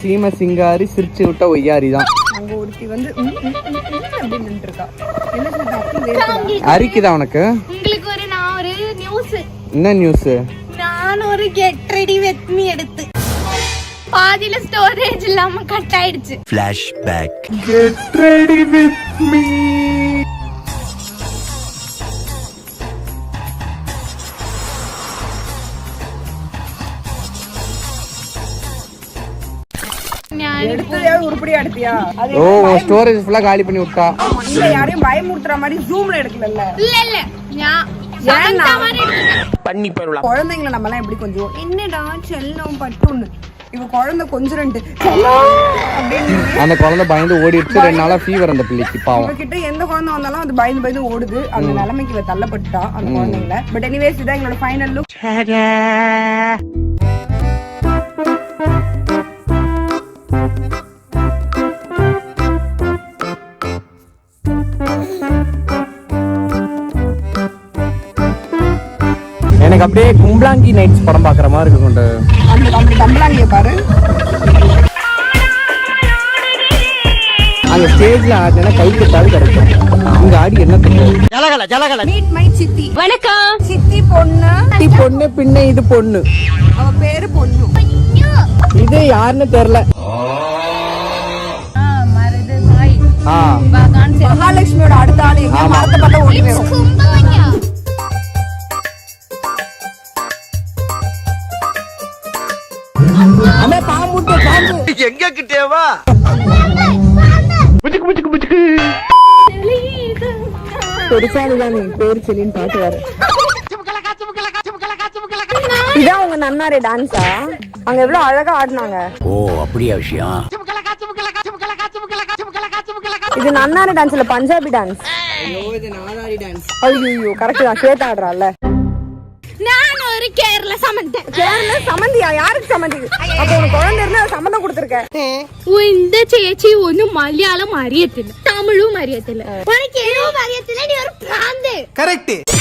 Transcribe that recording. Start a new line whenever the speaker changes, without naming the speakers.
சீம சிங்காரி சிரிச்சு விட்ட ஒய்யாரி தான்.
அங்க ஒருத்தி வந்து இருக்கா.
அரிக்குதா உனக்கு?
உங்களுக்கு நான் ஒரு நியூஸ்.
என்ன நியூஸ்?
நான் ஒரு கெட் ரெடி வித் மீ எடுத்து பாதியில ஸ்டோரேஜ் இல்லாம கட் ஆயிடுச்சு.
Flashback.
Get ready with me.
உருப்படியா எடுத்தியா?
ஓ ஸ்டோரேஜ் ஃபுல்லா காலி பண்ணி விட்டா.
இல்ல யாரையும் பயமுறுத்துற மாதிரி ஜூம்ல எடுக்கல.
இல்ல
பண்ணி போயிடலாம்.
குழந்தைங்களை நம்ம எல்லாம் எப்படி கொஞ்சம் என்னடா செல்லம் பட்டுன்னு இவ குழந்தை கொஞ்சம் ரெண்டு
அந்த குழந்தை பயந்து ஓடிடுச்சு. 2 நாளா ஃபீவர் அந்த பிள்ளைக்கு பாவம்.
இவகிட்ட எந்த குழந்தை வந்தாலும் அது பயந்து ஓடுது. அந்த நிலைமைக்கு இவ தள்ளப்பட்டுட்டா அந்த குழந்தைங்கள. பட் எனிவேஸ் இதான் எங்களோட ஃபைனல் லுக்.
எனக்கு அப்படியே கும்பலாங்கி நைட்ஸ் படம் பாக்குற மாதிரி இருக்கு. கொண்டு
அந்த கம்பளாங்கிய பாரு.
அந்த ஸ்டேஜ்ல ஆடினா கை கட்டாது கிடைக்கும். இங்க ஆடி என்ன தெரியும்?
ஜலகல ஜலகல.
மீட் மை சித்தி.
வணக்கம்.
சித்தி பொண்ணு.
சித்தி பொண்ணு பின்ன இது பொண்ணு.
அவ பேரு பொண்ணு.
இது யாருன்னு தெரியல.
மகாலட்சுமியோட அடுத்த ஆளு எங்க மரத்தை பார்த்தா ஓடி போயிடும்.
எங்க கிட்டேவா?
இதான் உங்க நன்னாரே டான்ஸா? அங்க எவ்வளவு அழகா ஆடினாங்க.
ஓ அப்படியா விஷயம்.
இது நன்னாரே டான்ஸ் இல்ல, பஞ்சாபி டான்ஸ். ஐயோ கரெக்ட் தான். ஸ்வேதா ஆடுறாள்ல.
நான் ஒரு கேரள சமந்தி.
கேரள சமந்தியா? யாருக்கு சமந்தி? அப்ப உனக்கு குழந்தை இருந்தா சம்மந்தம் கொடுத்துருக்க.
இந்த ചേച്ചി ஒன்னும் மலையாளம் அறியத்தில்லை, தமிழும் அறியத்தில்லை, உனக்கு ஏதோ அறியத்தில்லை. நீ ஒரு பிராந்து.
கரெக்ட்.